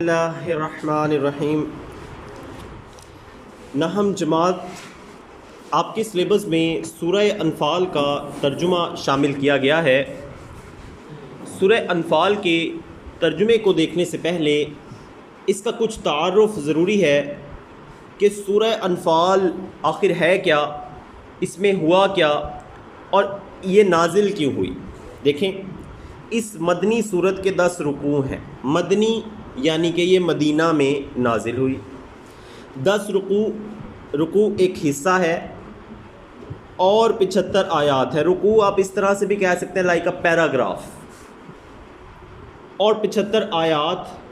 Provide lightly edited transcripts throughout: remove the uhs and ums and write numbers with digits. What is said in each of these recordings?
اللہ الرحمن الرحیم۔ نہم جماعت آپ کے سلیبس میں سورہ انفال کا ترجمہ شامل کیا گیا ہے۔ سورہ انفال کے ترجمے کو دیکھنے سے پہلے اس کا کچھ تعارف ضروری ہے کہ سورہ انفال آخر ہے کیا، اس میں ہوا کیا اور یہ نازل کیوں ہوئی۔ دیکھیں، اس مدنی صورت کے 10 رکوع ہیں۔ مدنی یعنی کہ یہ مدینہ میں نازل ہوئی۔ 10 رکوع ایک حصہ ہے اور 75 آیات ہے۔ رکوع آپ اس طرح سے بھی کہہ سکتے ہیں لائک اے پیراگراف، اور 75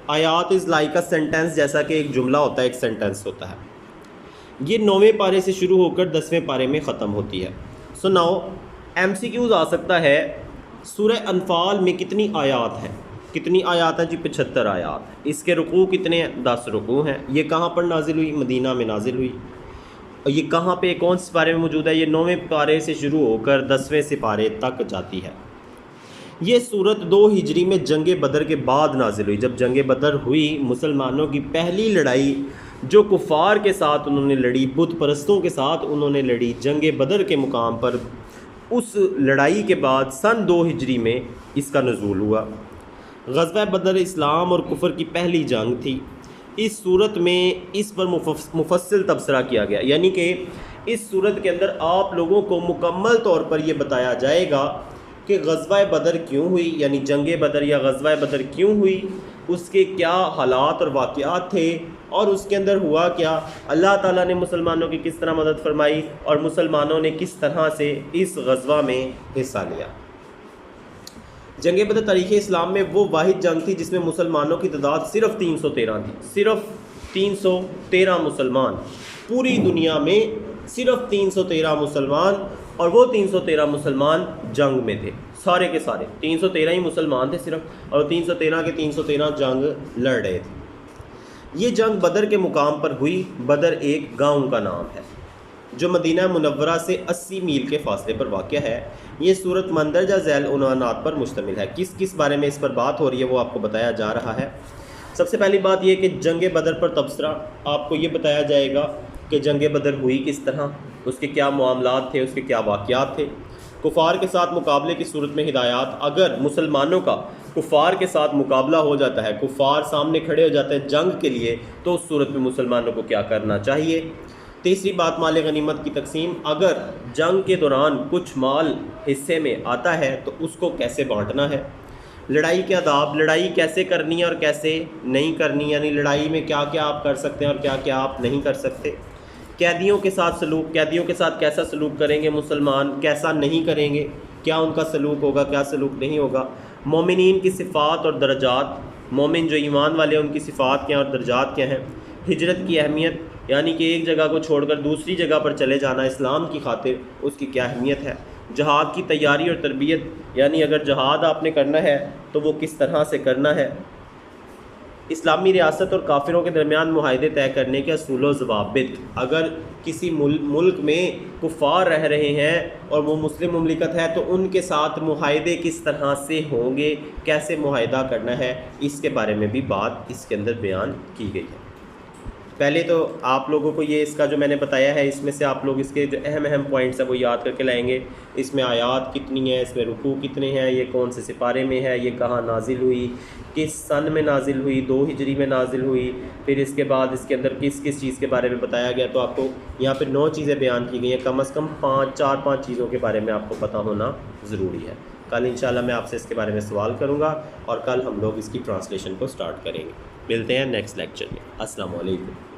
آیات از لائک اے سینٹینس، جیسا کہ ایک جملہ ہوتا ہے، ایک سینٹینس ہوتا ہے۔ یہ 9ویں پارے سے شروع ہو کر 10ویں پارے میں ختم ہوتی ہے۔ سو ناؤ MCQs آ سکتا ہے، سورہ انفال میں کتنی آیات ہیں؟ کتنی آیات ہیں جی؟ 75 آیات۔ اس کے رکوع کتنے ہیں؟ 10 رکوع ہیں۔ یہ کہاں پر نازل ہوئی؟ مدینہ میں نازل ہوئی۔ اور یہ کہاں پہ، کون سے پارے میں موجود ہے؟ یہ 9ویں پارے سے شروع ہو کر 10ویں سپارے تک جاتی ہے۔ یہ صورت 2 ہجری میں جنگ بدر کے بعد نازل ہوئی۔ جب جنگ بدر ہوئی، مسلمانوں کی پہلی لڑائی جو کفار کے ساتھ انہوں نے لڑی، بت پرستوں کے ساتھ انہوں نے لڑی، جنگ بدر کے مقام پر، اس لڑائی کے بعد سن 2 ہجری میں اس کا نزول ہوا۔ غزوہ بدر اسلام اور کفر کی پہلی جنگ تھی۔ اس صورت میں اس پر مفصل تبصرہ کیا گیا، یعنی کہ اس صورت کے اندر آپ لوگوں کو مکمل طور پر یہ بتایا جائے گا کہ غزوہ بدر کیوں ہوئی، یعنی جنگ بدر یا غزوہ بدر کیوں ہوئی، اس کے کیا حالات اور واقعات تھے، اور اس کے اندر ہوا کیا، اللہ تعالیٰ نے مسلمانوں کی کس طرح مدد فرمائی، اور مسلمانوں نے کس طرح سے اس غزوہ میں حصہ لیا۔ جنگ بدر تاریخ اسلام میں وہ واحد جنگ تھی جس میں مسلمانوں کی تعداد صرف 313 تھی۔ صرف 313 مسلمان، پوری دنیا میں صرف 313 مسلمان، اور وہ 313 مسلمان جنگ میں تھے، سارے کے سارے 313 ہی مسلمان تھے صرف، اور 313 کے 313 جنگ لڑ رہے تھے۔ یہ جنگ بدر کے مقام پر ہوئی۔ بدر ایک گاؤں کا نام ہے جو مدینہ منورہ سے 80 میل کے فاصلے پر واقع ہے۔ یہ صورت مندرجہ ذیل عنوانات پر مشتمل ہے۔ کس بارے میں اس پر بات ہو رہی ہے وہ آپ کو بتایا جا رہا ہے۔ سب سے پہلی بات یہ کہ جنگ بدر پر تبصرہ، آپ کو یہ بتایا جائے گا کہ جنگ بدر ہوئی کس طرح، اس کے کیا معاملات تھے، اس کے کیا واقعات تھے۔ کفار کے ساتھ مقابلے کی صورت میں ہدایات، اگر مسلمانوں کا کفار کے ساتھ مقابلہ ہو جاتا ہے، کفار سامنے کھڑے ہو جاتے ہیں جنگ کے لیے، تو اس صورت میں مسلمانوں کو کیا کرنا چاہیے۔ تیسری بات، مال غنیمت کی تقسیم، اگر جنگ کے دوران کچھ مال حصے میں آتا ہے تو اس کو کیسے بانٹنا ہے۔ لڑائی کے آداب، لڑائی کیسے کرنی ہے اور کیسے نہیں کرنی، یعنی لڑائی میں کیا کیا آپ کر سکتے ہیں اور کیا کیا آپ نہیں کر سکتے۔ قیدیوں کے ساتھ سلوک، قیدیوں کے ساتھ کیسا سلوک کریں گے مسلمان، کیسا نہیں کریں گے، کیا ان کا سلوک ہوگا، کیا سلوک نہیں ہوگا۔ مومنین کی صفات اور درجات، مومن جو ایمان والے ہیں ان کی صفات کیا اور درجات کیا ہیں۔ ہجرت کی اہمیت، یعنی کہ ایک جگہ کو چھوڑ کر دوسری جگہ پر چلے جانا اسلام کی خاطر، اس کی کیا اہمیت ہے۔ جہاد کی تیاری اور تربیت، یعنی اگر جہاد آپ نے کرنا ہے تو وہ کس طرح سے کرنا ہے۔ اسلامی ریاست اور کافروں کے درمیان معاہدے طے کرنے کے اصول و ضوابط، اگر کسی ملک میں کفار رہ رہے ہیں اور وہ مسلم مملکت ہے تو ان کے ساتھ معاہدے کس طرح سے ہوں گے، کیسے معاہدہ کرنا ہے، اس کے بارے میں بھی بات اس کے اندر بیان کی گئی ہے۔ پہلے تو آپ لوگوں کو یہ اس کا جو میں نے بتایا ہے، اس میں سے آپ لوگ اس کے جو اہم پوائنٹس ہیں وہ یاد کر کے لائیں گے۔ اس میں آیات کتنی ہیں، اس میں رکوع کتنے ہیں، یہ کون سے سپارے میں ہے، یہ کہاں نازل ہوئی، کس سن میں نازل ہوئی، 2 ہجری میں نازل ہوئی، پھر اس کے بعد اس کے اندر کس چیز کے بارے میں بتایا گیا۔ تو آپ کو یہاں پہ 9 چیزیں بیان کی گئی ہیں، کم از کم 4-5 چیزوں کے بارے میں آپ کو پتہ ہونا ضروری ہے۔ کل انشاءاللہ میں آپ سے اس کے بارے میں سوال کروں گا، اور کل ہم لوگ اس کی ٹرانسلیشن کو سٹارٹ کریں گے۔ ملتے ہیں نیکسٹ لیکچر میں۔ السلام علیکم۔